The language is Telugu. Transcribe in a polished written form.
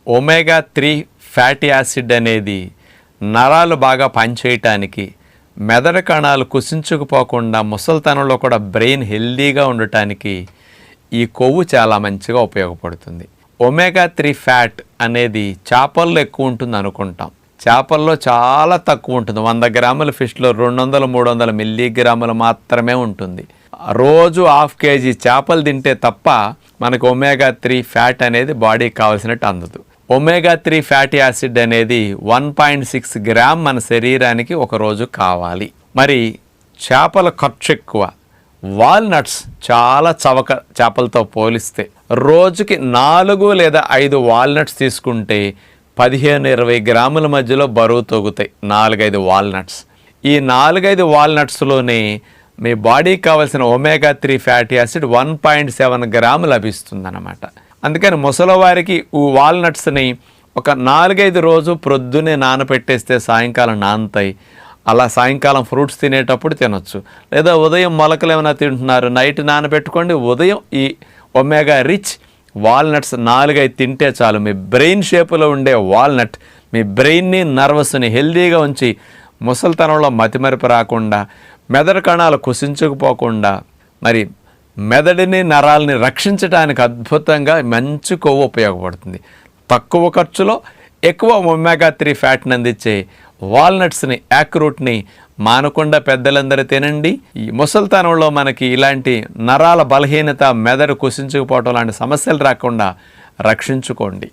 ఒమేగా 3 ఫ్యాటీ యాసిడ్ అనేది నరాలు బాగా పనిచేయటానికి, మెదడు కణాలు కుసించుకుపోకుండా ముసలితనంలో కూడా బ్రెయిన్ హెల్దీగా ఉండటానికి ఈ కొవ్వు చాలా మంచిగా ఉపయోగపడుతుంది. ఒమేగా 3 ఫ్యాట్ అనేది చేపల్లో ఎక్కువ ఉంటుంది అనుకుంటాం. చేపల్లో చాలా తక్కువ ఉంటుంది. 100 గ్రాముల ఫిష్లో 200-300 మిల్లీగ్రాములు మాత్రమే ఉంటుంది. రోజు 1/2 కేజీ చేపలు తింటే తప్ప మనకు ఒమేగా 3 ఫ్యాట్ అనేది బాడీకి కావాల్సినట్టు అందదు. ఒమేగా 3 ఫ్యాటీ యాసిడ్ అనేది 1.6 గ్రామ్ మన శరీరానికి ఒక రోజు కావాలి. మరి చేపల ఖర్చు ఎక్కువ. వాల్నట్స్ చాలా చవక చేపలతో పోలిస్తే. రోజుకి 4 లేదా 5 వాల్నట్స్ తీసుకుంటే 15-20 గ్రాముల మధ్యలో బరువు తగ్గుతాయి 4-5 వాల్నట్స్. ఈ 4-5 వాల్నట్స్లోనే మీ బాడీకి కావాల్సిన ఒమేగా 3 ఫ్యాటీ యాసిడ్ 1.7 గ్రాము లభిస్తుందన్నమాట. అందుకని ముసలివారికి ఈ వాల్నట్స్ని ఒక 4-5 రోజు ప్రొద్దునే నానపెట్టేస్తే సాయంకాలం నానతాయి. అలా సాయంకాలం ఫ్రూట్స్ తినేటప్పుడు తినొచ్చు. లేదా ఉదయం మొలకలు ఏమైనా తింటున్నారు, నైట్ నానబెట్టుకోండి. ఉదయం ఈ ఒమేగా రిచ్ వాల్నట్స్ 4-5 తింటే చాలు. మీ బ్రెయిన్ షేపులో ఉండే వాల్నట్ మీ బ్రెయిన్ని, నర్వస్ని హెల్దీగా ఉంచి ముసలితనంలో మతిమరుపు రాకుండా, మెదడు కణాలు కుసించుకుపోకుండా, మరి మెదడుని, నరాలని రక్షించడానికి అద్భుతంగా మంచి కొవ్వు ఉపయోగపడుతుంది. తక్కువ ఖర్చులో ఎక్కువ ఒమేగా 3 ఫ్యాట్ని అందించే వాల్నట్స్ని, యాక్రూట్ని మానకుండా పెద్దలందరూ తినండి. ఈ ముసలితనంలో మనకి ఇలాంటి నరాల బలహీనత, మెదడు కుసించుకుపోవటం లాంటి సమస్యలు రాకుండా రక్షించుకోండి.